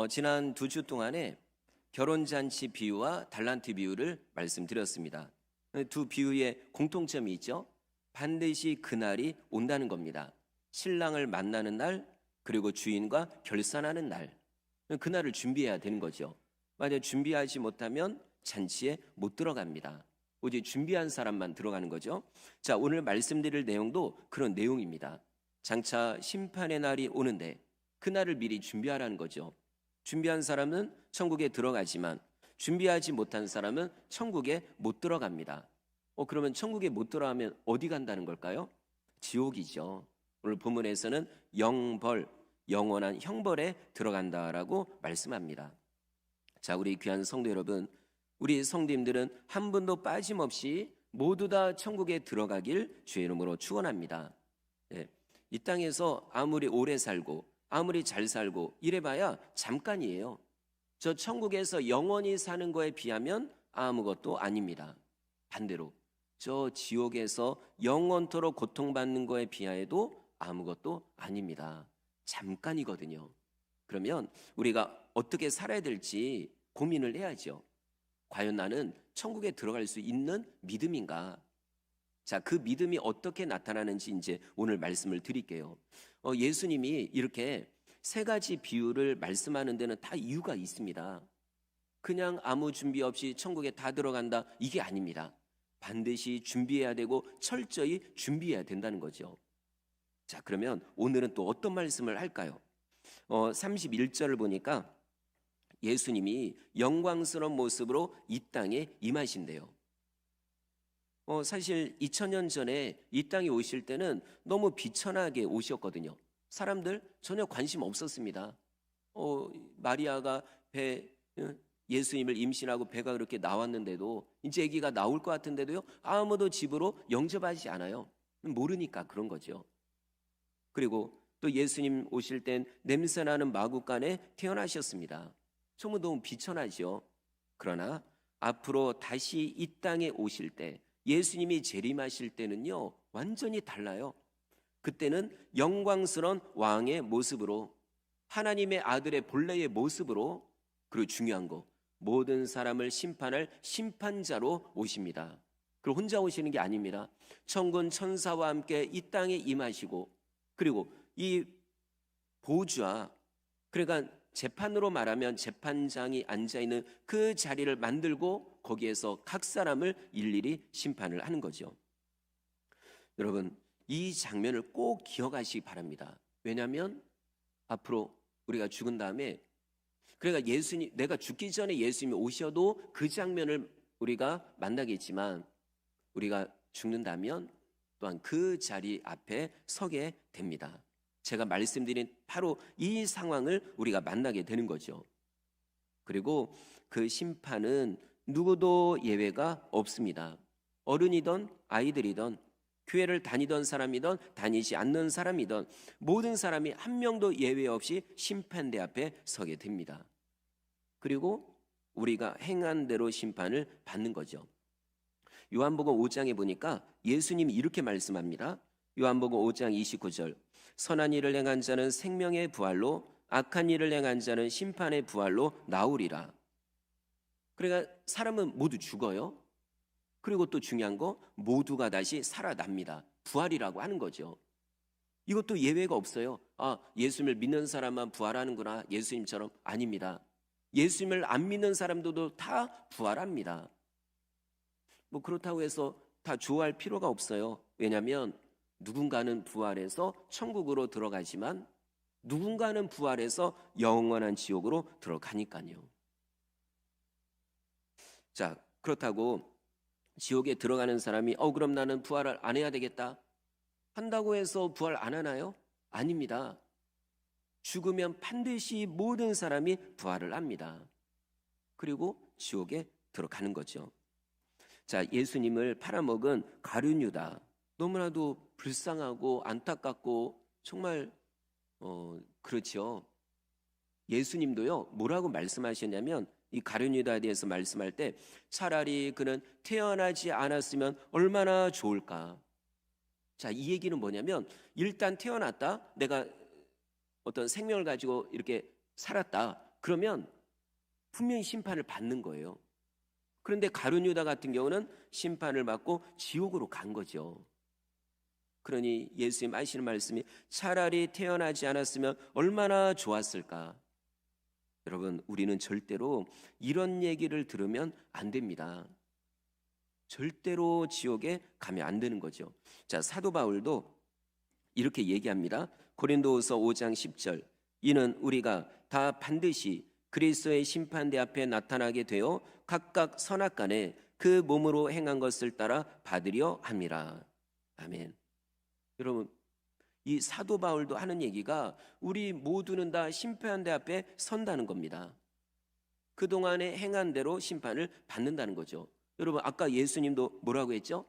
지난 2주 동안에 결혼잔치 비유와 달란트 비유를 말씀드렸습니다. 두 비유의 공통점이 있죠. 반드시 그날이 온다는 겁니다. 신랑을 만나는 날, 그리고 주인과 결산하는 날. 그날을 준비해야 되는 거죠. 만약 준비하지 못하면 잔치에 못 들어갑니다. 오직 준비한 사람만 들어가는 거죠. 자, 오늘 말씀드릴 내용도 그런 내용입니다. 장차 심판의 날이 오는데 그날을 미리 준비하라는 거죠. 준비한 사람은 천국에 들어가지만 준비하지 못한 사람은 천국에 못 들어갑니다. 그러면 천국에 못 들어가면 어디 간다는 걸까요? 지옥이죠. 오늘 본문에서는 영벌, 영원한 형벌에 들어간다라고 말씀합니다. 자, 우리 귀한 성도 여러분, 우리 성도님들은 한 분도 빠짐없이 모두 다 천국에 들어가길 주의 이름으로 축원합니다. 이 땅에서 아무리 오래 살고 아무리 잘 살고 이래봐야 잠깐이에요. 저 천국에서 영원히 사는 거에 비하면 아무것도 아닙니다. 반대로 저 지옥에서 영원토록 고통받는 거에 비하여도 아무것도 아닙니다. 잠깐이거든요. 그러면 우리가 어떻게 살아야 될지 고민을 해야죠. 과연 나는 천국에 들어갈 수 있는 믿음인가? 자, 그 믿음이 어떻게 나타나는지 이제 오늘 말씀을 드릴게요. 예수님이 이렇게 세 가지 비유를 말씀하는 데는 다 이유가 있습니다. 그냥 아무 준비 없이 천국에 다 들어간다, 이게 아닙니다. 반드시 준비해야 되고 철저히 준비해야 된다는 거죠. 자, 그러면 오늘은 또 어떤 말씀을 할까요? 31절을 보니까 예수님이 영광스러운 모습으로 이 땅에 임하신대요. 사실 2000년 전에 이 땅에 오실 때는 너무 비천하게 오셨거든요. 사람들 전혀 관심 없었습니다. 마리아가 예수님을 임신하고 배가 그렇게 나왔는데도 이제 아기가 나올 것 같은데도요, 아무도 집으로 영접하지 않아요. 모르니까 그런 거죠. 그리고 또 예수님 오실 땐 냄새나는 마구간에 태어나셨습니다. 정말 너무 비천하죠. 그러나 앞으로 다시 이 땅에 오실 때, 예수님이 재림하실 때는요, 완전히 달라요. 그때는 영광스러운 왕의 모습으로, 하나님의 아들의 본래의 모습으로, 그리고 중요한 거, 모든 사람을 심판할 심판자로 오십니다. 그리고 혼자 오시는 게 아닙니다. 천군 천사와 함께 이 땅에 임하시고, 그리고 이 보좌, 그러니까 재판으로 말하면 재판장이 앉아있는 그 자리를 만들고 거기에서 각 사람을 일일이 심판을 하는 거죠. 여러분, 이 장면을 꼭 기억하시기 바랍니다. 왜냐하면 앞으로 우리가 죽은 다음에, 그러니까 내가 죽기 전에 예수님이 오셔도 그 장면을 우리가 만나겠지만, 우리가 죽는다면 또한 그 자리 앞에 서게 됩니다. 제가 말씀드린 바로 이 상황을 우리가 만나게 되는 거죠. 그리고 그 심판은 누구도 예외가 없습니다. 어른이든 아이들이든 교회를 다니던 사람이든 다니지 않는 사람이든 모든 사람이 한 명도 예외 없이 심판대 앞에 서게 됩니다. 그리고 우리가 행한 대로 심판을 받는 거죠. 요한복음 5장에 보니까 예수님이 이렇게 말씀합니다. 요한복음 5장 29절, 선한 일을 행한 자는 생명의 부활로, 악한 일을 행한 자는 심판의 부활로 나오리라. 그러니까 사람은 모두 죽어요. 그리고 또 중요한 거, 모두가 다시 살아납니다. 부활이라고 하는 거죠. 이것도 예외가 없어요. 예수님을 믿는 사람만 부활하는구나, 예수님처럼. 아닙니다. 예수님을 안 믿는 사람들도 다 부활합니다. 그렇다고 해서 다 좋아할 필요가 없어요. 왜냐하면 누군가는 부활해서 천국으로 들어가지만 누군가는 부활해서 영원한 지옥으로 들어가니까요. 자, 그렇다고 지옥에 들어가는 사람이 그럼 나는 부활을 안 해야 되겠다 한다고 해서 부활 안 하나요? 아닙니다. 죽으면 반드시 모든 사람이 부활을 합니다. 그리고 지옥에 들어가는 거죠. 자, 예수님을 팔아먹은 가룟유다, 너무나도 불쌍하고 안타깝고 정말 그렇죠. 예수님도요, 뭐라고 말씀하셨냐면, 이 가룟유다에 대해서 말씀할 때 차라리 그는 태어나지 않았으면 얼마나 좋을까. 자, 이 얘기는 뭐냐면, 일단 태어났다, 내가 어떤 생명을 가지고 이렇게 살았다, 그러면 분명히 심판을 받는 거예요. 그런데 가룟 유다 같은 경우는 심판을 받고 지옥으로 간 거죠. 그러니 예수님 하시는 말씀이 차라리 태어나지 않았으면 얼마나 좋았을까. 여러분, 우리는 절대로 이런 얘기를 들으면 안 됩니다. 절대로 지옥에 가면 안 되는 거죠. 자, 사도 바울도 이렇게 얘기합니다. 고린도후서 5장 10절. 이는 우리가 다 반드시 그리스도의 심판대 앞에 나타나게 되어 각각 선악간에 그 몸으로 행한 것을 따라 받으려 함이라. 아멘. 여러분, 이 사도 바울도 하는 얘기가 우리 모두는 다 심판대 앞에 선다는 겁니다. 그동안에 행한 대로 심판을 받는다는 거죠. 여러분, 아까 예수님도 뭐라고 했죠?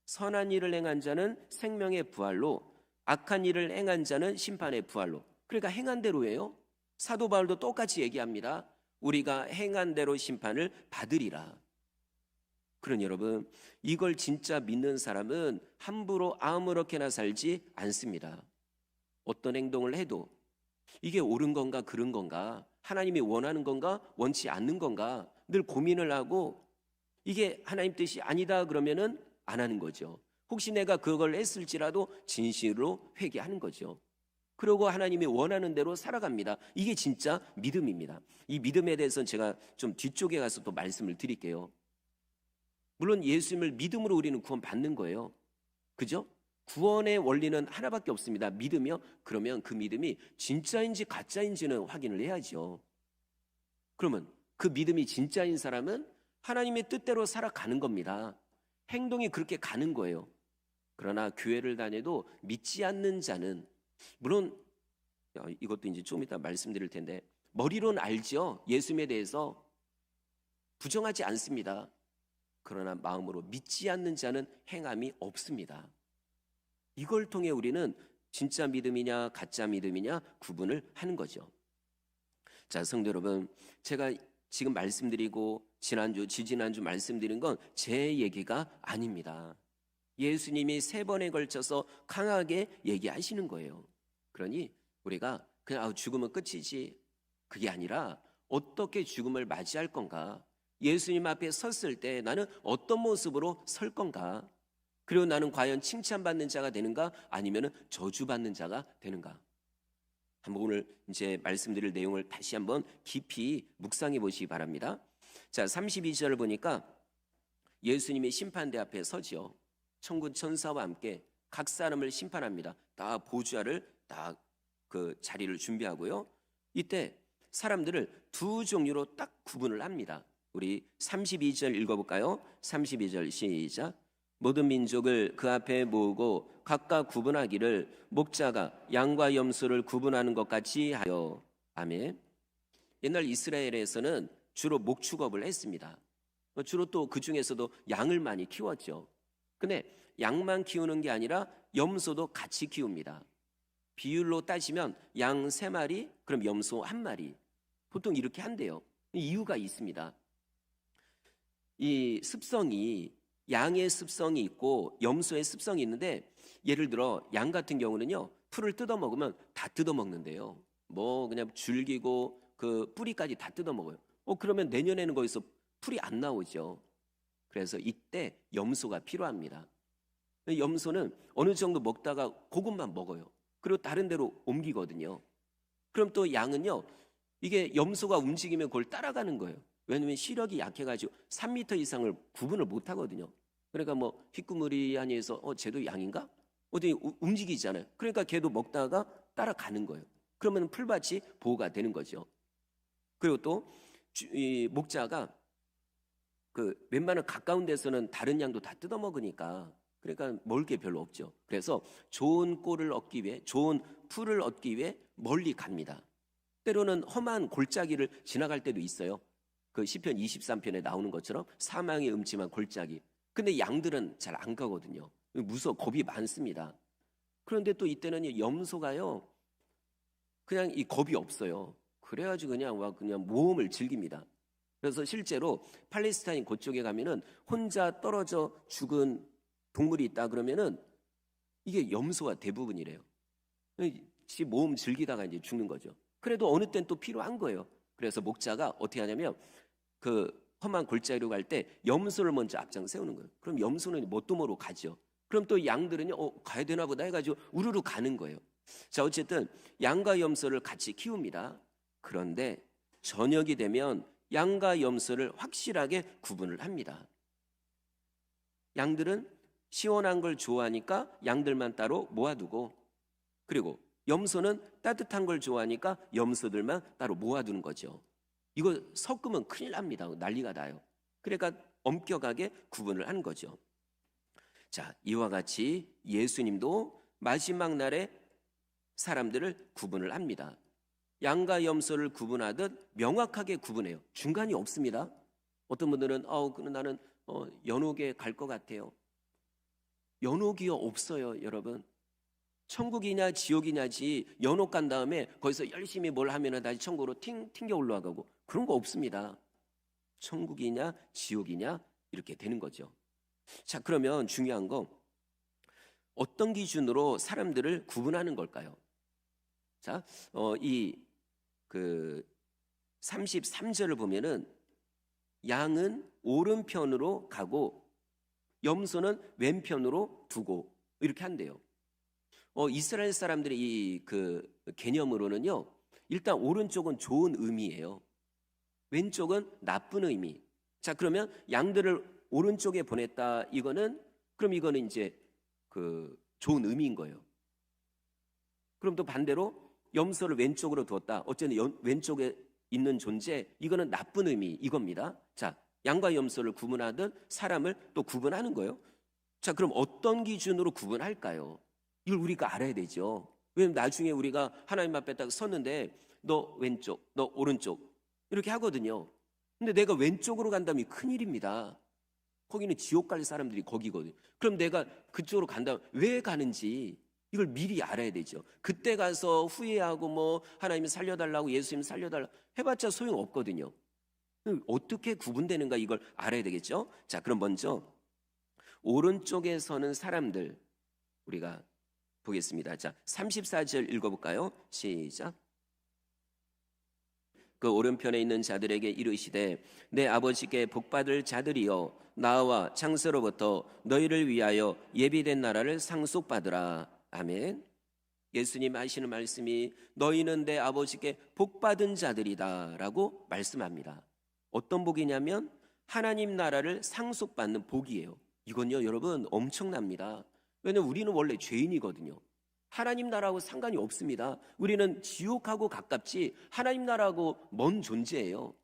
선한 일을 행한 자는 생명의 부활로, 악한 일을 행한 자는 심판의 부활로. 그러니까 행한 대로예요. 사도 바울도 똑같이 얘기합니다. 우리가 행한 대로 심판을 받으리라. 그러니 여러분, 이걸 진짜 믿는 사람은 함부로 아무렇게나 살지 않습니다. 어떤 행동을 해도 이게 옳은 건가 그른 건가, 하나님이 원하는 건가 원치 않는 건가 늘 고민을 하고, 이게 하나님 뜻이 아니다 그러면은 안 하는 거죠. 혹시 내가 그걸 했을지라도 진실로 회개하는 거죠. 그리고 하나님이 원하는 대로 살아갑니다. 이게 진짜 믿음입니다. 이 믿음에 대해서는 제가 좀 뒤쪽에 가서 또 말씀을 드릴게요. 물론 예수님을 믿음으로 우리는 구원 받는 거예요. 그죠? 구원의 원리는 하나밖에 없습니다. 믿으며, 그러면 그 믿음이 진짜인지 가짜인지는 확인을 해야죠. 그러면 그 믿음이 진짜인 사람은 하나님의 뜻대로 살아가는 겁니다. 행동이 그렇게 가는 거예요. 그러나 교회를 다녀도 믿지 않는 자는, 물론 이것도 이제 좀 이따 말씀드릴 텐데, 머리로는 알죠. 예수님에 대해서 부정하지 않습니다. 그러나 마음으로 믿지 않는 자는 행함이 없습니다. 이걸 통해 우리는 진짜 믿음이냐 가짜 믿음이냐 구분을 하는 거죠. 자, 성도 여러분, 제가 지금 말씀드리고 지난주, 지지난주 말씀드린 건 제 얘기가 아닙니다. 예수님이 3번에 걸쳐서 강하게 얘기하시는 거예요. 그러니 우리가 그냥 죽으면 끝이지, 그게 아니라 어떻게 죽음을 맞이할 건가, 예수님 앞에 섰을 때 나는 어떤 모습으로 설 건가, 그리고 나는 과연 칭찬받는 자가 되는가 아니면 저주받는 자가 되는가. 한번 오늘 이제 말씀드릴 내용을 다시 한번 깊이 묵상해 보시기 바랍니다. 자, 32절을 보니까 예수님이 심판대 앞에 서지요. 천군 천사와 함께 각 사람을 심판합니다. 다 보좌를 다 그 자리를 준비하고요. 이때 사람들을 두 종류로 딱 구분을 합니다. 우리 32절 읽어볼까요? 32절 시작. 모든 민족을 그 앞에 모으고 각각 구분하기를 목자가 양과 염소를 구분하는 것 같이 하여. 아멘. 옛날 이스라엘에서는 주로 목축업을 했습니다. 주로 또 그 중에서도 양을 많이 키웠죠. 근데 양만 키우는 게 아니라 염소도 같이 키웁니다. 비율로 따지면 양 3마리, 그럼 염소 1마리. 보통 이렇게 한대요. 이유가 있습니다. 이 습성이, 양의 습성이 있고 염소의 습성이 있는데, 예를 들어 양 같은 경우는요, 풀을 뜯어 먹으면 다 뜯어 먹는데요. 뭐 그냥 줄기고 그 뿌리까지 다 뜯어 먹어요. 그러면 내년에는 거기서 풀이 안 나오죠. 그래서 이때 염소가 필요합니다. 염소는 어느 정도 먹다가 그것만 먹어요. 그리고 다른 데로 옮기거든요. 그럼 또 양은요, 이게 염소가 움직이면 그걸 따라가는 거예요. 왜냐하면 시력이 약해가지고 3m 이상을 구분을 못 하거든요. 그러니까 뭐 휘꾸무리하니 해서 쟤도 양인가? 어디 움직이잖아요. 그러니까 걔도 먹다가 따라가는 거예요. 그러면 풀밭이 보호가 되는 거죠. 그리고 또 이 목자가 그 웬만한 가까운 데서는 다른 양도 다 뜯어 먹으니까, 그러니까 먹을 게 별로 없죠. 그래서 좋은 꼴을 얻기 위해, 좋은 풀을 얻기 위해 멀리 갑니다. 때로는 험한 골짜기를 지나갈 때도 있어요. 그 시편 23편에 나오는 것처럼 사망의 음침한 골짜기. 근데 양들은 잘 안 가거든요. 무서워, 겁이 많습니다. 그런데 또 이때는 염소가요, 그냥 이 겁이 없어요. 그래가지고 그냥 모험을 즐깁니다. 그래서 실제로 팔레스타인 그쪽에 가면은 혼자 떨어져 죽은 동물이 있다 그러면은 이게 염소가 대부분이래요. 모험 즐기다가 이제 죽는 거죠. 그래도 어느 땐 또 필요한 거예요. 그래서 목자가 어떻게 하냐면 그 험한 골짜기로 갈 때 염소를 먼저 앞장 세우는 거예요. 그럼 염소는 뭣도 모르고 가죠. 그럼 또 양들은요, 가야 되나 보다 해가지고 우르르 가는 거예요. 자, 어쨌든 양과 염소를 같이 키웁니다. 그런데 저녁이 되면 양과 염소를 확실하게 구분을 합니다. 양들은 시원한 걸 좋아하니까 양들만 따로 모아두고, 그리고 염소는 따뜻한 걸 좋아하니까 염소들만 따로 모아두는 거죠. 이거 섞으면 큰일 납니다. 난리가 나요. 그러니까 엄격하게 구분을 한 거죠. 자, 이와 같이 예수님도 마지막 날에 사람들을 구분을 합니다. 양과 염소를 구분하듯 명확하게 구분해요. 중간이 없습니다. 어떤 분들은 나는 연옥에 갈 것 같아요. 연옥이요, 없어요, 여러분. 천국이냐 지옥이냐지 연옥 간 다음에 거기서 열심히 뭘 하면 다시 천국으로 튕겨 올라가고 그런 거 없습니다. 천국이냐 지옥이냐 이렇게 되는 거죠. 자, 그러면 중요한 거, 어떤 기준으로 사람들을 구분하는 걸까요? 자, 그 33절을 보면은 양은 오른편으로 가고 염소는 왼편으로 두고 이렇게 한대요. 이스라엘 사람들의 이 그 개념으로는요, 일단 오른쪽은 좋은 의미예요. 왼쪽은 나쁜 의미. 자, 그러면 양들을 오른쪽에 보냈다. 이거는 이제 그 좋은 의미인 거예요. 그럼 또 반대로 염소를 왼쪽으로 두었다. 어쨌든 왼쪽에 있는 존재, 이거는 나쁜 의미 이겁니다. 자, 양과 염소를 구분하듯 사람을 또 구분하는 거예요. 자, 그럼 어떤 기준으로 구분할까요? 이걸 우리가 알아야 되죠. 왜냐면 나중에 우리가 하나님 앞에 딱 섰는데 너 왼쪽, 너 오른쪽 이렇게 하거든요. 근데 내가 왼쪽으로 간다면 큰일입니다. 거기는 지옥 갈 사람들이 거기거든요. 그럼 내가 그쪽으로 간다면 왜 가는지 이걸 미리 알아야 되죠. 그때 가서 후회하고 하나님 살려달라고, 예수님 살려달라고 해봤자 소용없거든요. 어떻게 구분되는가 이걸 알아야 되겠죠. 자, 그럼 먼저 오른쪽에 서는 사람들 우리가 보겠습니다. 자, 34절 읽어볼까요? 시작. 그 오른편에 있는 자들에게 이르시되 내 아버지께 복받을 자들이여 나와 창세로부터 너희를 위하여 예비된 나라를 상속받으라. 아멘. 예수님 하시는 말씀이 너희는 내 아버지께 복받은 자들이다 라고 말씀합니다. 어떤 복이냐면 하나님 나라를 상속받는 복이에요. 이건요, 여러분 엄청납니다. 왜냐하면 우리는 원래 죄인이거든요. 하나님 나라하고 상관이 없습니다. 우리는 지옥하고 가깝지 하나님 나라하고 먼 존재예요.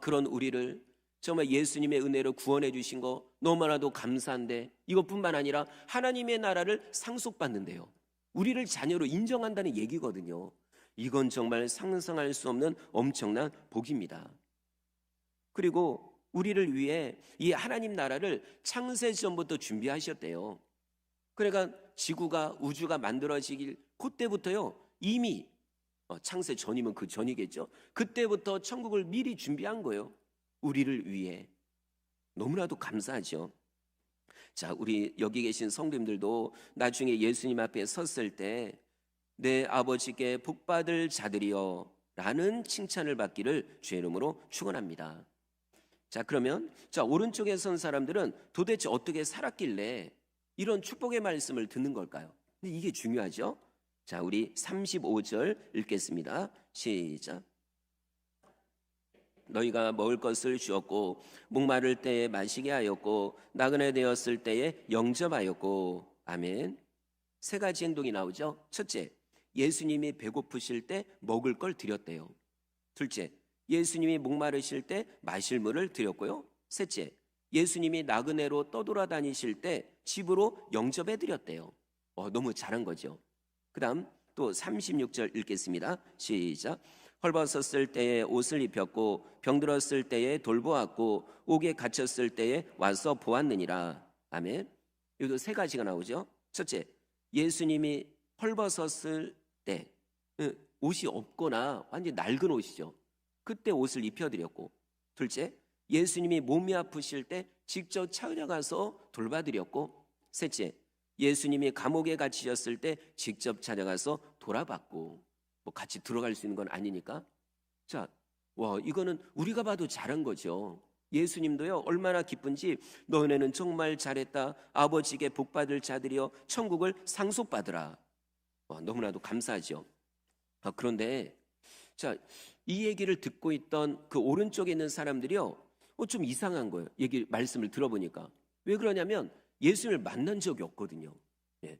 그런 우리를 정말 예수님의 은혜로 구원해 주신 거 너무나도 감사한데, 이것뿐만 아니라 하나님의 나라를 상속받는데요, 우리를 자녀로 인정한다는 얘기거든요. 이건 정말 상상할 수 없는 엄청난 복입니다. 그리고 우리를 위해 이 하나님 나라를 창세 전부터 준비하셨대요. 그러니까 지구가, 우주가 만들어지길 그때부터요, 이미 창세 전이면 그 전이겠죠. 그때부터 천국을 미리 준비한 거예요. 우리를 위해. 너무나도 감사하죠. 자, 우리 여기 계신 성도님들도 나중에 예수님 앞에 섰을 때 내 아버지께 복받을 자들이여 라는 칭찬을 받기를 주의 이름으로 축원합니다. 자, 그러면 오른쪽에 선 사람들은 도대체 어떻게 살았길래 이런 축복의 말씀을 듣는 걸까요? 근데 이게 중요하죠. 자, 우리 35절 읽겠습니다. 시작. 너희가 먹을 것을 주었고 목마를 때에 마시게 하였고 나그네 되었을 때에 영접하였고. 아멘. 세 가지 행동이 나오죠. 첫째, 예수님이 배고프실 때 먹을 걸 드렸대요. 둘째, 예수님이 목마르실 때 마실 물을 드렸고요. 셋째, 예수님이 나그네로 떠돌아다니실 때 집으로 영접해 드렸대요. 너무 잘한 거죠. 그 다음 또 36절 읽겠습니다. 시작. 헐벗었을 때에 옷을 입혔고 병들었을 때에 돌보았고 옥에 갇혔을 때에 와서 보았느니라. 아멘. 여기도 세 가지가 나오죠. 첫째, 예수님이 헐벗었을 때, 옷이 없거나 완전히 낡은 옷이죠. 그때 옷을 입혀드렸고, 둘째, 예수님이 몸이 아프실 때 직접 찾아가서 돌봐드렸고, 셋째, 예수님이 감옥에 갇히셨을 때 직접 찾아가서 돌아봤고, 같이 들어갈 수 있는 건 아니니까. 자, 와, 이거는 우리가 봐도 잘한 거죠. 예수님도요, 얼마나 기쁜지 너네는 정말 잘했다. 아버지께 복받을 자들이여 천국을 상속받으라. 와, 너무나도 감사하죠. 그런데 자, 이 얘기를 듣고 있던 그 오른쪽에 있는 사람들이요, 좀 이상한 거예요. 말씀을 들어보니까. 왜 그러냐면 예수님을 만난 적이 없거든요. 예.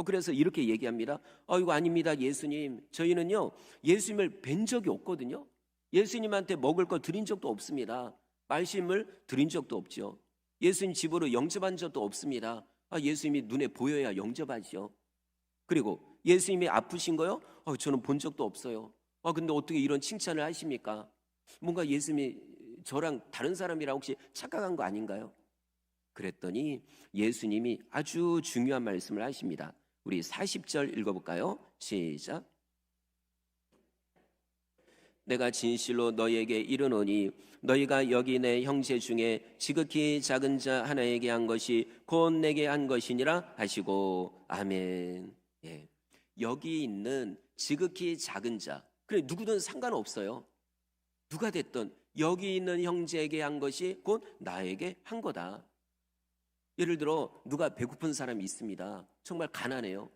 그래서 이렇게 얘기합니다. 이거 아닙니다, 예수님. 저희는요, 예수님을 뵌 적이 없거든요. 예수님한테 먹을 거 드린 적도 없습니다. 말씀을 드린 적도 없죠. 예수님 집으로 영접한 적도 없습니다. 예수님이 눈에 보여야 영접하죠. 그리고 예수님이 아프신 거요? 저는 본 적도 없어요. 근데 어떻게 이런 칭찬을 하십니까? 뭔가 예수님이 저랑 다른 사람이라 혹시 착각한 거 아닌가요? 그랬더니 예수님이 아주 중요한 말씀을 하십니다. 우리 40절 읽어볼까요? 시작. 내가 진실로 너희에게 이르노니 너희가 여기 내 형제 중에 지극히 작은 자 하나에게 한 것이 곧 내게 한 것이니라 하시고 아멘. 예. 여기 있는 지극히 작은 자, 그래 누구든 상관없어요. 누가 됐든 여기 있는 형제에게 한 것이 곧 나에게 한 거다. 예를 들어 누가 배고픈 사람이 있습니다. 정말 가난해요.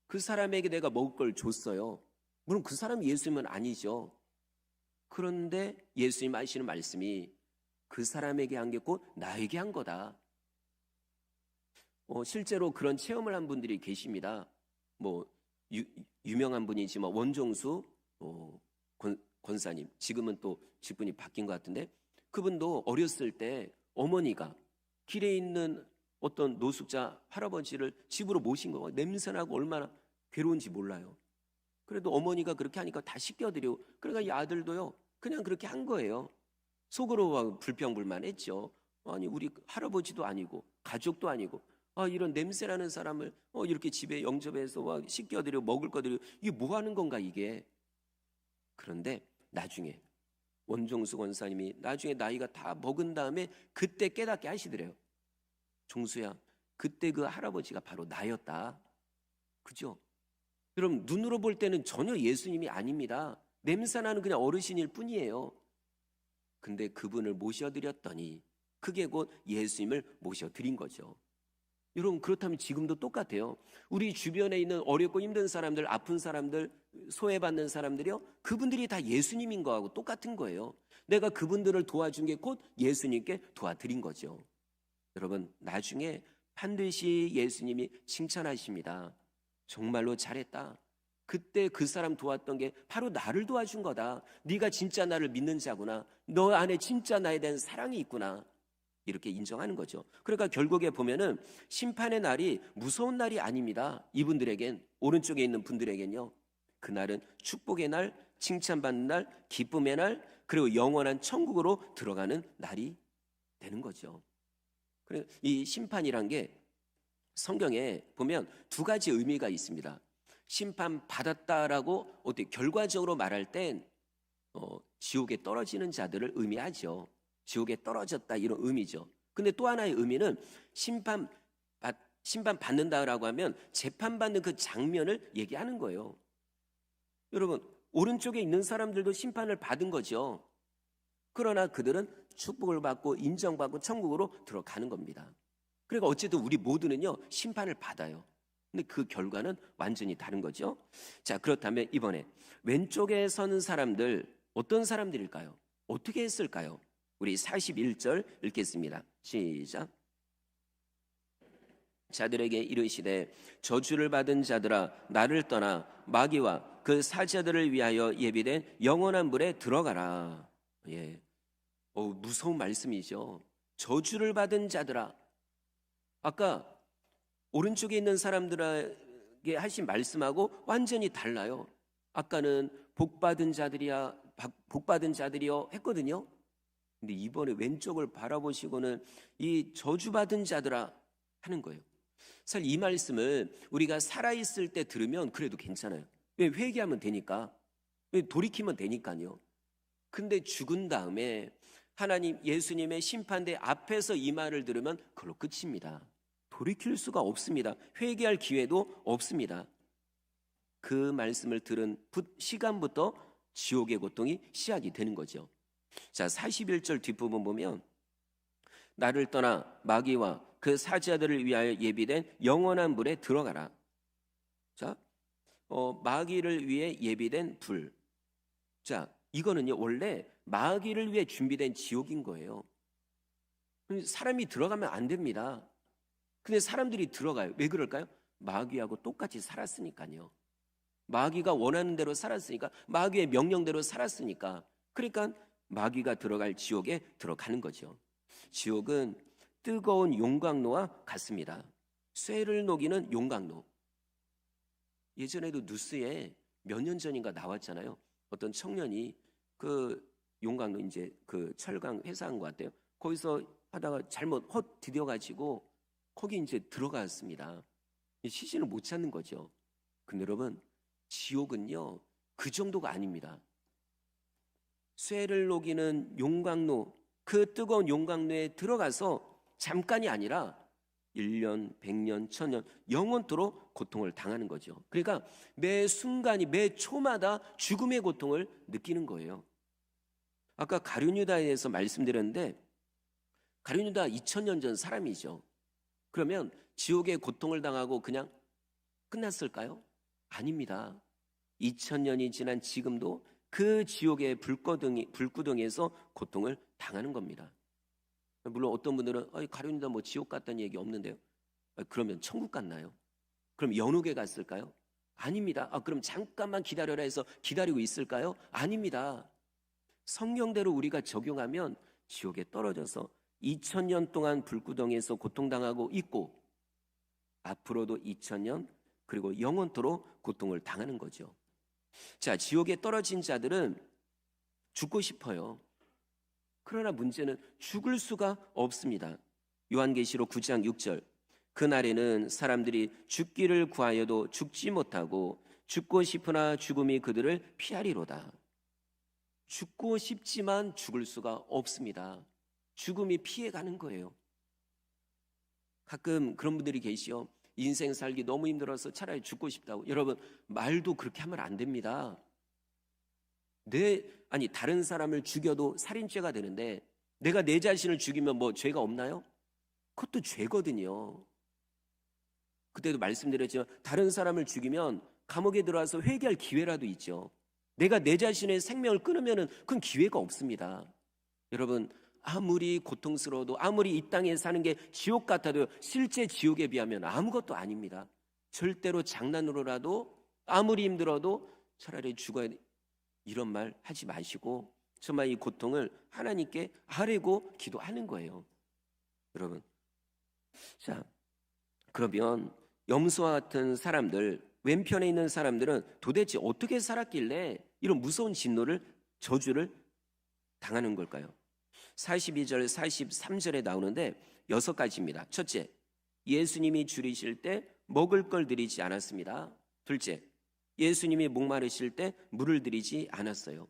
그 사람에게 내가 먹을 걸 줬어요. 물론 그 사람이 예수님은 아니죠. 그런데 예수님 하시는 말씀이 그 사람에게 한 게 곧 나에게 한 거다. 실제로 그런 체험을 한 분들이 계십니다. 유명한 분이지만 원종수 권사님, 지금은 또 직분이 바뀐 것 같은데, 그분도 어렸을 때 어머니가 길에 있는 어떤 노숙자 할아버지를 집으로 모신 거, 냄새나고 얼마나 괴로운지 몰라요. 그래도 어머니가 그렇게 하니까 다 씻겨드리고, 그러니까 이 아들도요 그냥 그렇게 한 거예요. 속으로 불평불만했죠. 아니 우리 할아버지도 아니고 가족도 아니고 이런 냄새나는 사람을 이렇게 집에 영접해서 씻겨드리고 먹을 거 드리고, 이게 뭐 하는 건가 이게. 그런데 나중에 원종수 권사님이 나중에 나이가 다 먹은 다음에 그때 깨닫게 하시더래요. 종수야, 그때 그 할아버지가 바로 나였다. 그죠? 여러분, 눈으로 볼 때는 전혀 예수님이 아닙니다. 냄새나는 그냥 어르신일 뿐이에요. 근데 그분을 모셔드렸더니 그게 곧 예수님을 모셔드린 거죠. 여러분, 그렇다면 지금도 똑같아요. 우리 주변에 있는 어렵고 힘든 사람들, 아픈 사람들, 소외받는 사람들이요, 그분들이 다 예수님인 거하고 똑같은 거예요. 내가 그분들을 도와준 게 곧 예수님께 도와드린 거죠. 여러분, 나중에 반드시 예수님이 칭찬하십니다. 정말로 잘했다. 그때 그 사람 도왔던 게 바로 나를 도와준 거다. 네가 진짜 나를 믿는 자구나. 너 안에 진짜 나에 대한 사랑이 있구나. 이렇게 인정하는 거죠. 그러니까 결국에 보면은 심판의 날이 무서운 날이 아닙니다. 이분들에겐, 오른쪽에 있는 분들에겐요, 그날은 축복의 날, 칭찬받는 날, 기쁨의 날, 그리고 영원한 천국으로 들어가는 날이 되는 거죠. 그래서 이 심판이란 게 성경에 보면 두 가지 의미가 있습니다. 심판 받았다라고 어떻게 결과적으로 말할 땐 지옥에 떨어지는 자들을 의미하죠. 지옥에 떨어졌다, 이런 의미죠. 근데 또 하나의 의미는 심판 받는다라고 하면 재판받는 그 장면을 얘기하는 거예요. 여러분, 오른쪽에 있는 사람들도 심판을 받은 거죠. 그러나 그들은 축복을 받고 인정받고 천국으로 들어가는 겁니다. 그러니까 어쨌든 우리 모두는요 심판을 받아요. 근데 그 결과는 완전히 다른 거죠. 자, 그렇다면 이번에 왼쪽에 서는 사람들, 어떤 사람들일까요? 어떻게 했을까요? 우리 41절 읽겠습니다. 시작. 자들에게 이르시되 저주를 받은 자들아, 나를 떠나 마귀와 그 사자들을 위하여 예비된 영원한 불에 들어가라. 예, 무서운 말씀이죠. 저주를 받은 자들아. 아까 오른쪽에 있는 사람들에게 하신 말씀하고 완전히 달라요. 아까는 복받은 자들이야, 복받은 자들이요 했거든요. 근데 이번에 왼쪽을 바라보시고는 이 저주받은 자들아 하는 거예요. 사실 이 말씀을 우리가 살아있을 때 들으면 그래도 괜찮아요. 왜? 회개하면 되니까. 왜? 돌이키면 되니까요. 근데 죽은 다음에 하나님, 예수님의 심판대 앞에서 이 말을 들으면 그걸로 끝입니다. 돌이킬 수가 없습니다. 회개할 기회도 없습니다. 그 말씀을 들은 시간부터 지옥의 고통이 시작이 되는 거죠. 자, 41절 뒷부분 보면 나를 떠나 마귀와 그 사자들을 위하여 예비된 영원한 불에 들어가라. 자, 마귀를 위해 예비된 불. 자, 이거는요 원래 마귀를 위해 준비된 지옥인 거예요. 사람이 들어가면 안 됩니다. 근데 사람들이 들어가요. 왜 그럴까요? 마귀하고 똑같이 살았으니까요. 마귀가 원하는 대로 살았으니까, 마귀의 명령대로 살았으니까. 그러니까 마귀가 들어갈 지옥에 들어가는 거죠. 지옥은 뜨거운 용광로와 같습니다. 쇠를 녹이는 용광로. 예전에도 뉴스에 몇 년 전인가 나왔잖아요. 어떤 청년이 그 용광로 이제 그 철강 회사한 것 같아요. 거기서 하다가 잘못 디뎌 가지고 거기 이제 들어갔습니다. 시신을 못 찾는 거죠. 근데 여러분, 지옥은요 그 정도가 아닙니다. 쇠를 녹이는 용광로, 그 뜨거운 용광로에 들어가서 잠깐이 아니라 1년, 100년, 1000년 영원토록 고통을 당하는 거죠. 그러니까 매 순간이, 매 초마다 죽음의 고통을 느끼는 거예요. 아까 가룟유다에 대해서 말씀드렸는데, 가룟유다 2000년 전 사람이죠. 그러면 지옥의 고통을 당하고 그냥 끝났을까요? 아닙니다. 2000년이 지난 지금도 그 지옥의 불구덩이에서 고통을 당하는 겁니다. 물론 어떤 분들은 가룟유다 뭐 지옥 갔다는 얘기 없는데요. 그러면 천국 갔나요? 그럼 연옥에 갔을까요? 아닙니다. 그럼 잠깐만 기다려라 해서 기다리고 있을까요? 아닙니다. 성경대로 우리가 적용하면 지옥에 떨어져서 2000년 동안 불구덩이에서 고통당하고 있고, 앞으로도 2000년 그리고 영원토록 고통을 당하는 거죠. 자, 지옥에 떨어진 자들은 죽고 싶어요. 그러나 문제는 죽을 수가 없습니다. 요한계시록 9장 6절, 그날에는 사람들이 죽기를 구하여도 죽지 못하고 죽고 싶으나 죽음이 그들을 피하리로다. 죽고 싶지만 죽을 수가 없습니다. 죽음이 피해가는 거예요. 가끔 그런 분들이 계시요. 인생 살기 너무 힘들어서 차라리 죽고 싶다고. 여러분, 말도 그렇게 하면 안 됩니다. 다른 사람을 죽여도 살인죄가 되는데 내가 내 자신을 죽이면 뭐 죄가 없나요? 그것도 죄거든요. 그때도 말씀드렸지만 다른 사람을 죽이면 감옥에 들어와서 회개할 기회라도 있죠. 내가 내 자신의 생명을 끊으면 그건 기회가 없습니다. 여러분, 아무리 고통스러워도, 아무리 이 땅에 사는 게 지옥 같아도 실제 지옥에 비하면 아무것도 아닙니다. 절대로 장난으로라도, 아무리 힘들어도 차라리 죽어야 돼, 이런 말 하지 마시고 정말 이 고통을 하나님께 아뢰고 기도하는 거예요. 여러분, 자, 그러면 염소와 같은 사람들, 왼편에 있는 사람들은 도대체 어떻게 살았길래 이런 무서운 진노를, 저주를 당하는 걸까요? 42절, 43절에 나오는데 6가지입니다. 첫째, 예수님이 줄이실 때 먹을 걸 드리지 않았습니다. 둘째, 예수님이 목마르실 때 물을 드리지 않았어요.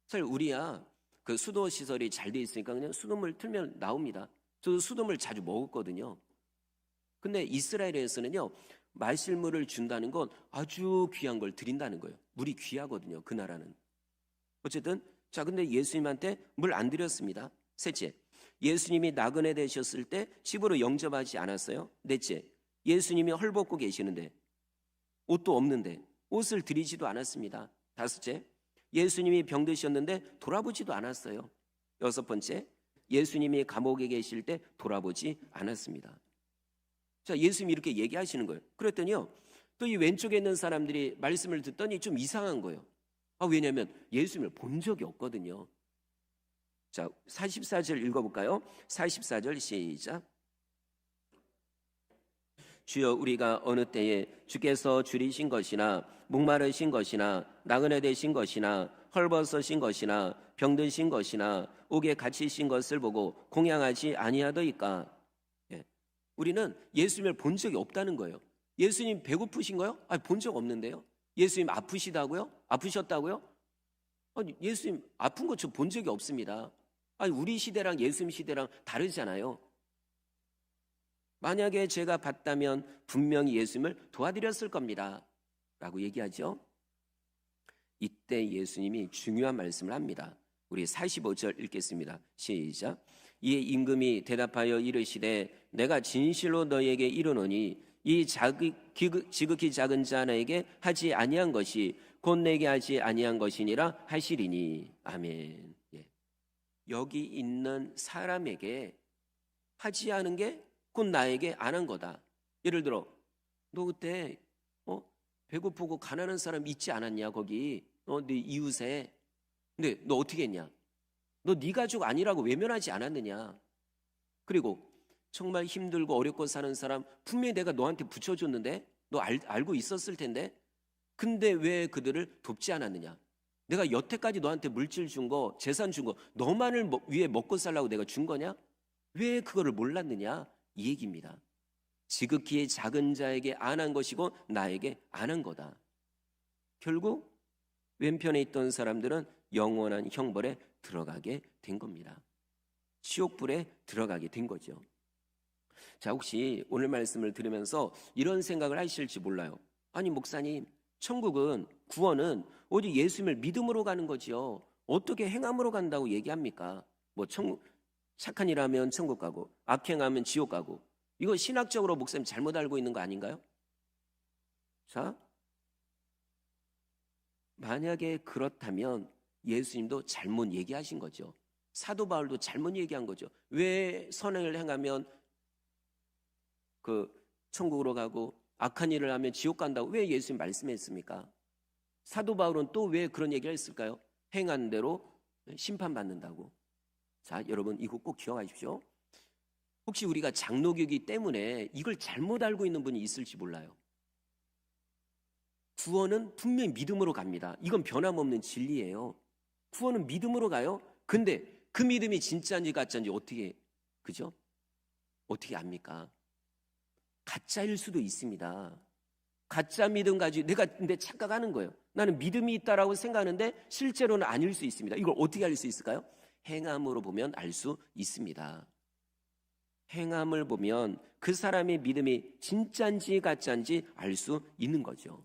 사실 우리야 그 수도 시설이 잘 돼 있으니까 그냥 수돗물 틀면 나옵니다. 저도 수돗물 자주 먹었거든요. 근데 이스라엘에서는요, 마실 물을 준다는 건 아주 귀한 걸 드린다는 거예요. 물이 귀하거든요, 그 나라는. 어쨌든 자, 근데 예수님한테 물 안 드렸습니다. 셋째, 예수님이 나그네 되셨을 때 집으로 영접하지 않았어요. 넷째, 예수님이 헐벗고 계시는데, 옷도 없는데 옷을 드리지도 않았습니다. 다섯째, 예수님이 병드셨는데 돌아보지도 않았어요. 여섯 번째, 예수님이 감옥에 계실 때 돌아보지 않았습니다. 자, 예수님이 이렇게 얘기하시는 거예요. 그랬더니요, 또 이 왼쪽에 있는 사람들이 말씀을 듣더니 좀 이상한 거예요. 왜냐하면 예수님을 본 적이 없거든요. 자, 44절 읽어볼까요? 44절 시작. 주여, 우리가 어느 때에 주께서 줄이신 것이나 목마르신 것이나 나그네 되신 것이나 헐벗으신 것이나 병드신 것이나 옥에 갇히신 것을 보고 공양하지 아니하더이까. 우리는 예수님을 본 적이 없다는 거예요. 예수님 배고프신 거요? 본 적 없는데요. 예수님 아프시다고요? 아프셨다고요? 예수님 아픈 거 저 본 적이 없습니다. 우리 시대랑 예수님 시대랑 다르잖아요. 만약에 제가 봤다면 분명히 예수님을 도와드렸을 겁니다 라고 얘기하죠. 이때 예수님이 중요한 말씀을 합니다. 우리 45절 읽겠습니다. 시작. 이에 임금이 대답하여 이르시되 내가 진실로 너희에게 이르노니 이 지극히 작은 자 하나에게 하지 아니한 것이 곧 내게 하지 아니한 것이니라 하시리니. 아멘. 예. 여기 있는 사람에게 하지 않은 게 곧 나에게 안 한 거다. 예를 들어 너 그때 배고프고 가난한 사람 있지 않았냐 거기 네 이웃에. 근데 너 어떻게 했냐? 너 네 가족 아니라고 외면하지 않았느냐? 그리고 정말 힘들고 어렵고 사는 사람 분명히 내가 너한테 붙여줬는데 너 알고 있었을 텐데 근데 왜 그들을 돕지 않았느냐? 내가 여태까지 너한테 물질 준 거, 재산 준 거 너만을 위해 먹고 살라고 내가 준 거냐? 왜 그거를 몰랐느냐? 이 얘기입니다. 지극히 작은 자에게 안 한 것이고 나에게 안 한 거다. 결국 왼편에 있던 사람들은 영원한 형벌에 들어가게 된 겁니다. 지옥불에 들어가게 된 거죠. 자, 혹시 오늘 말씀을 들으면서 이런 생각을 하실지 몰라요. 아니 목사님, 천국은, 구원은 오직 예수님을 믿음으로 가는 거지요. 어떻게 행함으로 간다고 얘기합니까? 뭐 착한 일 하면 천국 가고 악행하면 지옥 가고. 이거 신학적으로 목사님 잘못 알고 있는 거 아닌가요? 자, 만약에 그렇다면 예수님도 잘못 얘기하신 거죠. 사도 바울도 잘못 얘기한 거죠. 왜 선행을 행하면 천국으로 가고 악한 일을 하면 지옥 간다고 왜 예수님 말씀했습니까? 사도 바울은 또 왜 그런 얘기를 했을까요? 행한 대로 심판받는다고. 자, 여러분 이거 꼭 기억하십시오. 혹시 우리가 장로교이기 때문에 이걸 잘못 알고 있는 분이 있을지 몰라요. 구원은 분명히 믿음으로 갑니다. 이건 변함없는 진리예요. 구원은 믿음으로 가요. 근데 그 믿음이 진짜인지 가짜인지 어떻게, 그죠? 어떻게 압니까? 가짜일 수도 있습니다. 가짜 믿음 가지고 내가 근데 착각하는 거예요. 나는 믿음이 있다라고 생각하는데 실제로는 아닐 수 있습니다. 이걸 어떻게 알 수 있을까요? 행함으로 보면 알 수 있습니다. 행함을 보면 그 사람의 믿음이 진짜인지 가짜인지 알 수 있는 거죠.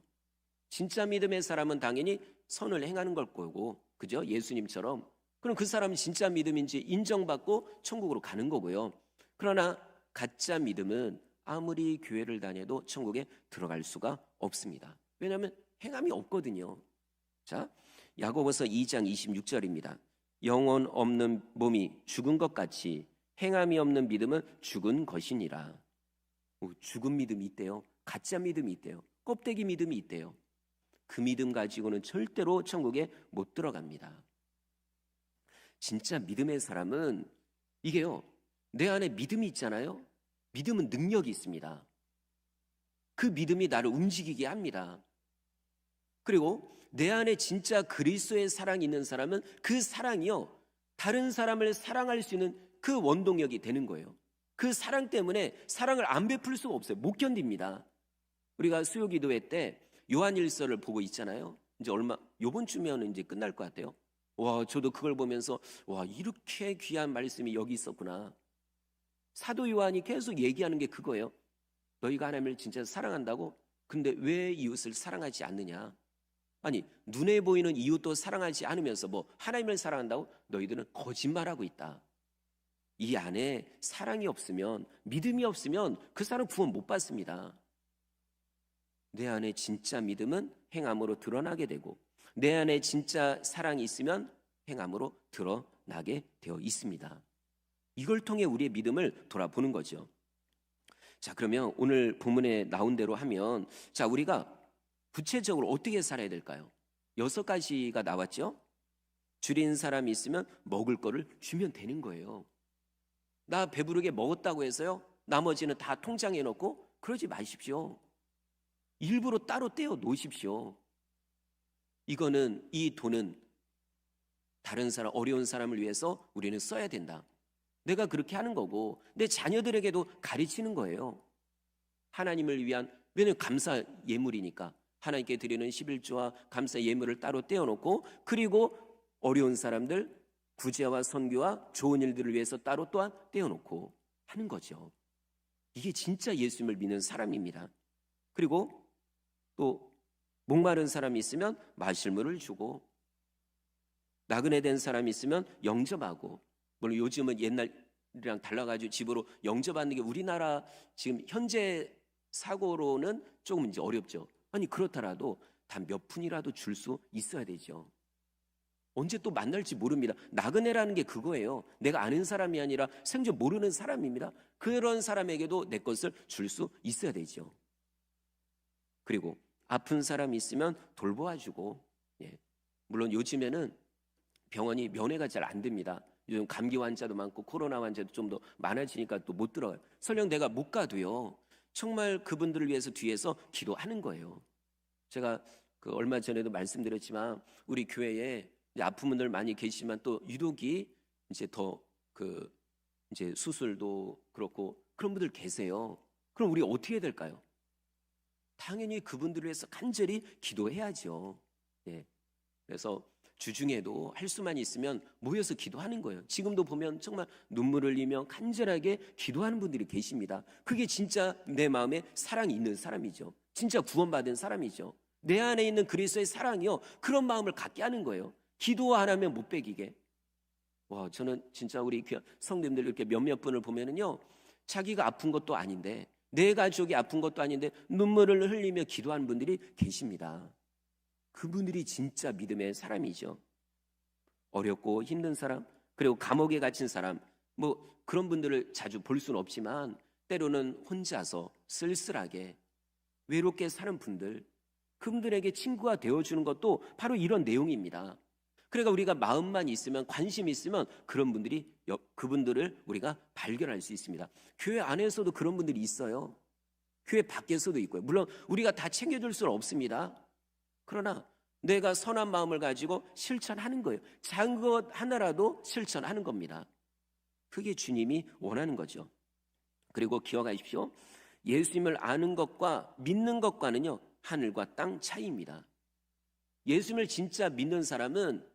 진짜 믿음의 사람은 당연히 선을 행하는 걸 거고, 그죠? 예수님처럼. 그럼 그 사람이 진짜 믿음인지 인정받고 천국으로 가는 거고요. 그러나 가짜 믿음은 아무리 교회를 다녀도 천국에 들어갈 수가 없습니다. 왜냐하면 행함이 없거든요. 자, 야고보서 2장 26절입니다. 영혼 없는 몸이 죽은 것 같이 행함이 없는 믿음은 죽은 것이니라. 죽은 믿음이 있대요. 가짜 믿음이 있대요. 껍데기 믿음이 있대요. 그 믿음 가지고는 절대로 천국에 못 들어갑니다. 진짜 믿음의 사람은 이게요, 내 안에 믿음이 있잖아요. 믿음은 능력이 있습니다. 그 믿음이 나를 움직이게 합니다. 그리고 내 안에 진짜 그리스도의 사랑이 있는 사람은 그 사랑이요, 다른 사람을 사랑할 수 있는 그 원동력이 되는 거예요. 그 사랑 때문에 사랑을 안 베풀 수가 없어요. 못 견딥니다. 우리가 수요기도회 때 요한일서를 보고 있잖아요. 이제 요번 주면 이제 끝날 것 같아요. 와, 저도 그걸 보면서 와, 이렇게 귀한 말씀이 여기 있었구나. 사도 요한이 계속 얘기하는 게 그거예요. 너희가 하나님을 진짜 사랑한다고? 근데 왜 이웃을 사랑하지 않느냐? 아니, 눈에 보이는 이웃도 사랑하지 않으면서 뭐 하나님을 사랑한다고? 너희들은 거짓말하고 있다. 이 안에 사랑이 없으면, 믿음이 없으면 그 사람 구원 못 받습니다. 내 안에 진짜 믿음은 행함으로 드러나게 되고, 내 안에 진짜 사랑이 있으면 행함으로 드러나게 되어 있습니다. 이걸 통해 우리의 믿음을 돌아보는 거죠. 자, 그러면 오늘 본문에 나온 대로 하면, 자, 우리가 구체적으로 어떻게 살아야 될까요? 6가지가 나왔죠. 줄인 사람이 있으면 먹을 거를 주면 되는 거예요. 나 배부르게 먹었다고 해서요, 나머지는 다 통장에 넣고 그러지 마십시오. 일부러 따로 떼어 놓으십시오. 이 돈은 다른 사람, 어려운 사람을 위해서 우리는 써야 된다. 내가 그렇게 하는 거고, 내 자녀들에게도 가르치는 거예요. 하나님을 위한, 왜냐하면 감사 예물이니까 하나님께 드리는 11조와 감사 예물을 따로 떼어놓고, 그리고 어려운 사람들, 구제와 선교와 좋은 일들을 위해서 따로 또한 떼어놓고 하는 거죠. 이게 진짜 예수님을 믿는 사람입니다. 그리고 또 목마른 사람이 있으면 마실 물을 주고, 나그네 된 사람이 있으면 영접하고, 물론 요즘은 옛날이랑 달라가지고 집으로 영접하는 게 우리나라 지금 현재 사고로는 조금 이제 어렵죠. 아니 그렇더라도 단 몇 푼이라도 줄 수 있어야 되죠. 언제 또 만날지 모릅니다. 나그네라는 게 그거예요. 내가 아는 사람이 아니라 생전 모르는 사람입니다. 그런 사람에게도 내 것을 줄 수 있어야 되죠. 그리고 아픈 사람이 있으면 돌보아주고, 물론 요즘에는 병원이 면회가 잘 안 됩니다. 요즘 감기 환자도 많고 코로나 환자도 좀 더 많아지니까 또 못 들어가요. 설령 내가 못 가도요, 정말 그분들을 위해서 뒤에서 기도하는 거예요. 제가 그 얼마 전에도 말씀드렸지만 우리 교회에 이제 아픈 분들 많이 계시지만 또 유독이 이제 더 그 이제 수술도 그렇고 그런 분들 계세요. 그럼 우리 어떻게 해야 될까요? 당연히 그분들을 위해서 간절히 기도해야죠. 그래서 주중에도 할 수만 있으면 모여서 기도하는 거예요. 지금도 보면 정말 눈물을 흘리며 간절하게 기도하는 분들이 계십니다. 그게 진짜 내 마음에 사랑이 있는 사람이죠. 진짜 구원받은 사람이죠. 내 안에 있는 그리스도의 사랑이요, 그런 마음을 갖게 하는 거예요. 기도 안 하면 못 배기게. 와, 저는 진짜 우리 성도님들 이렇게 몇몇 분을 보면은요, 자기가 아픈 것도 아닌데, 내 가족이 아픈 것도 아닌데 눈물을 흘리며 기도하는 분들이 계십니다. 그분들이 진짜 믿음의 사람이죠. 어렵고 힘든 사람, 그리고 감옥에 갇힌 사람, 뭐 그런 분들을 자주 볼 수는 없지만 때로는 혼자서 쓸쓸하게 외롭게 사는 분들, 그분들에게 친구가 되어주는 것도 바로 이런 내용입니다. 그러니까 우리가 마음만 있으면, 관심이 있으면 그런 분들이, 그분들을 우리가 발견할 수 있습니다. 교회 안에서도 그런 분들이 있어요. 교회 밖에서도 있고요. 물론 우리가 다 챙겨줄 수는 없습니다. 그러나 내가 선한 마음을 가지고 실천하는 거예요. 작은 것 하나라도 실천하는 겁니다. 그게 주님이 원하는 거죠. 그리고 기억하십시오. 예수님을 아는 것과 믿는 것과는요, 하늘과 땅 차이입니다. 예수님을 진짜 믿는 사람은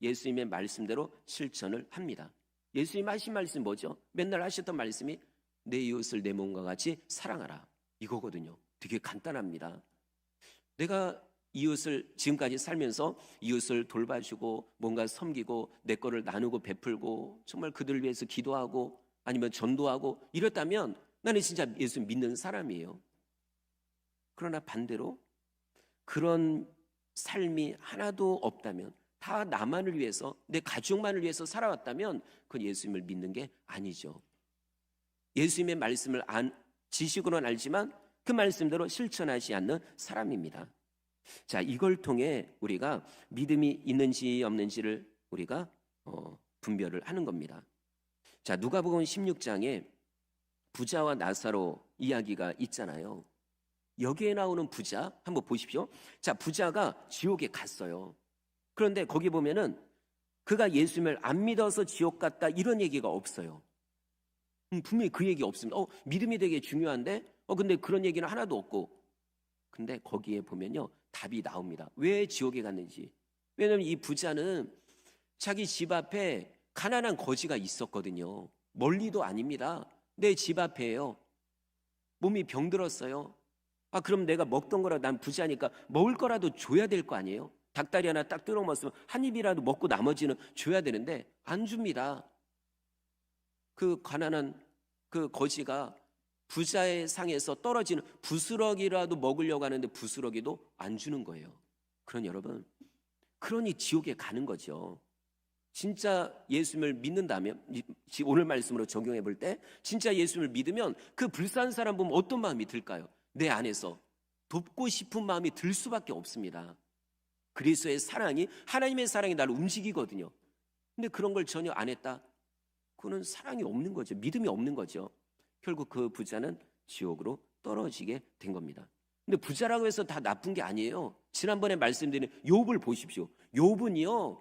예수님의 말씀대로 실천을 합니다. 예수님 하신 말씀이 뭐죠? 맨날 하셨던 말씀이 내 이웃을 내 몸과 같이 사랑하라, 이거거든요. 되게 간단합니다. 내가 이웃을 지금까지 살면서 이웃을 돌봐주고 뭔가 섬기고 내 거를 나누고 베풀고 정말 그들을 위해서 기도하고 아니면 전도하고 이랬다면 나는 진짜 예수 믿는 사람이에요. 그러나 반대로 그런 삶이 하나도 없다면, 다 나만을 위해서, 내 가족만을 위해서 살아왔다면 그건 예수님을 믿는 게 아니죠. 예수님의 말씀을 지식으로는 알지만 그 말씀대로 실천하지 않는 사람입니다. 자, 이걸 통해 우리가 믿음이 있는지 없는지를 우리가 분별을 하는 겁니다. 자, 누가복음 16장에 부자와 나사로 이야기가 있잖아요. 여기에 나오는 부자 한번 보십시오. 자, 부자가 지옥에 갔어요. 그런데 거기 보면은 그가 예수님을 안 믿어서 지옥 갔다 이런 얘기가 없어요. 분명히 그 얘기 없습니다. 믿음이 되게 중요한데 근데 그런 얘기는 하나도 없고. 근데 거기에 보면요, 답이 나옵니다. 왜 지옥에 갔는지. 왜냐하면 이 부자는 자기 집 앞에 가난한 거지가 있었거든요. 멀리도 아닙니다. 내 집 앞에요. 몸이 병들었어요. 그럼 내가 먹던 거라, 난 부자니까 먹을 거라도 줘야 될 거 아니에요. 닭다리 하나 딱 뜯어 먹었으면 한 입이라도 먹고 나머지는 줘야 되는데 안 줍니다. 그 가난한 그 거지가 부자의 상에서 떨어지는 부스러기라도 먹으려고 하는데 부스러기도 안 주는 거예요. 그러니 여러분, 그러니 지옥에 가는 거죠. 진짜 예수님을 믿는다면, 오늘 말씀으로 적용해 볼 때 진짜 예수님을 믿으면 그 불쌍한 사람 보면 어떤 마음이 들까요? 내 안에서 돕고 싶은 마음이 들 수밖에 없습니다. 그리스도의 사랑이, 하나님의 사랑이 나를 움직이거든요. 근데 그런 걸 전혀 안 했다? 그거는 사랑이 없는 거죠. 믿음이 없는 거죠. 결국 그 부자는 지옥으로 떨어지게 된 겁니다. 근데 부자라고 해서 다 나쁜 게 아니에요. 지난번에 말씀드린 욥을 보십시오. 욥은요,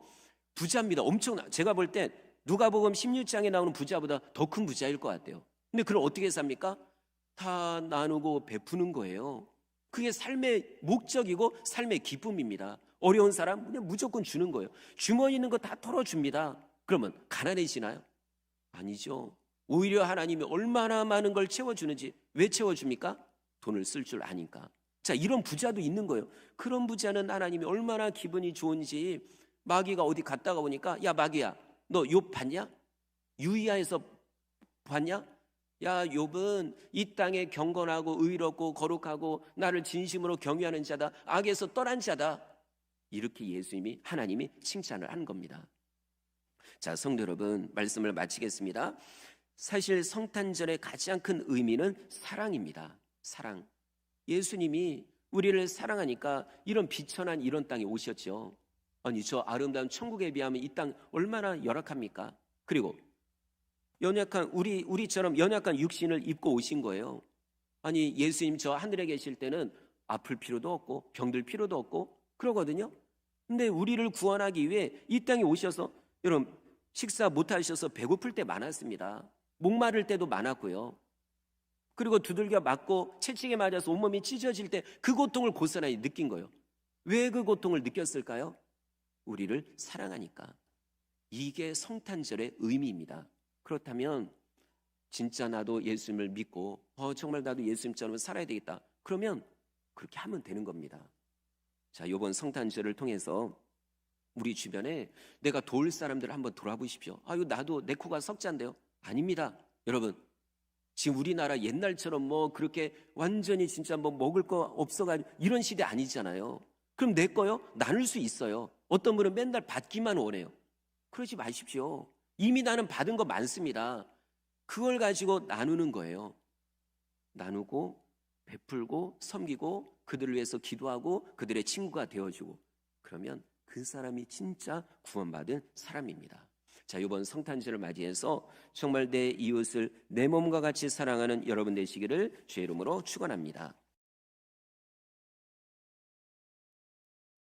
부자입니다. 제가 볼 때 누가복음 16장에 나오는 부자보다 더 큰 부자일 것 같아요. 근데 그걸 어떻게 삽니까? 다 나누고 베푸는 거예요. 그게 삶의 목적이고 삶의 기쁨입니다. 어려운 사람 그냥 무조건 주는 거예요. 주머니 있는 거 다 털어줍니다. 그러면 가난해지나요? 아니죠. 오히려 하나님이 얼마나 많은 걸 채워주는지. 왜 채워줍니까? 돈을 쓸 줄 아니까. 자, 이런 부자도 있는 거예요. 그런 부자는 하나님이 얼마나 기분이 좋은지 마귀가 어디 갔다가 보니까 야 마귀야 너 욥 봤냐? 유이아에서 봤냐? 야 욥은 이 땅에 경건하고 의롭고 거룩하고 나를 진심으로 경외하는 자다. 악에서 떠난 자다. 이렇게 예수님이 하나님이 칭찬을 한 겁니다. 자, 성도 여러분, 말씀을 마치겠습니다. 사실 성탄절의 가장 큰 의미는 사랑입니다. 사랑. 예수님이 우리를 사랑하니까 이런 비천한 이런 땅에 오셨죠. 아니 저 아름다운 천국에 비하면 이 땅 얼마나 열악합니까? 그리고 연약한 우리처럼 연약한 육신을 입고 오신 거예요. 아니 예수님 저 하늘에 계실 때는 아플 필요도 없고 병들 필요도 없고 그러거든요. 근데 우리를 구원하기 위해 이 땅에 오셔서 여러분 식사 못 하셔서 배고플 때 많았습니다. 목마를 때도 많았고요. 그리고 두들겨 맞고 채찍에 맞아서 온몸이 찢어질 때 그 고통을 고스란히 느낀 거예요. 왜 그 고통을 느꼈을까요? 우리를 사랑하니까. 이게 성탄절의 의미입니다. 그렇다면 진짜 나도 예수님을 믿고 정말 나도 예수님처럼 살아야 되겠다. 그러면 그렇게 하면 되는 겁니다. 자, 이번 성탄절을 통해서 우리 주변에 내가 도울 사람들을 한번 돌아보십시오. 아유 나도 내 코가 석잔데요. 아닙니다. 여러분 지금 우리나라 옛날처럼 뭐 그렇게 완전히 진짜 뭐 먹을 거 없어가지고 이런 시대 아니잖아요. 그럼 내 거요? 나눌 수 있어요. 어떤 분은 맨날 받기만 원해요. 그러지 마십시오. 이미 나는 받은 거 많습니다. 그걸 가지고 나누는 거예요. 나누고 베풀고 섬기고 그들을 위해서 기도하고 그들의 친구가 되어주고 그러면 그 사람이 진짜 구원받은 사람입니다. 자, 이번 성탄절을 맞이해서 정말 내 이웃을 내 몸과 같이 사랑하는 여러분 되시기를 주의 이름으로 축원합니다.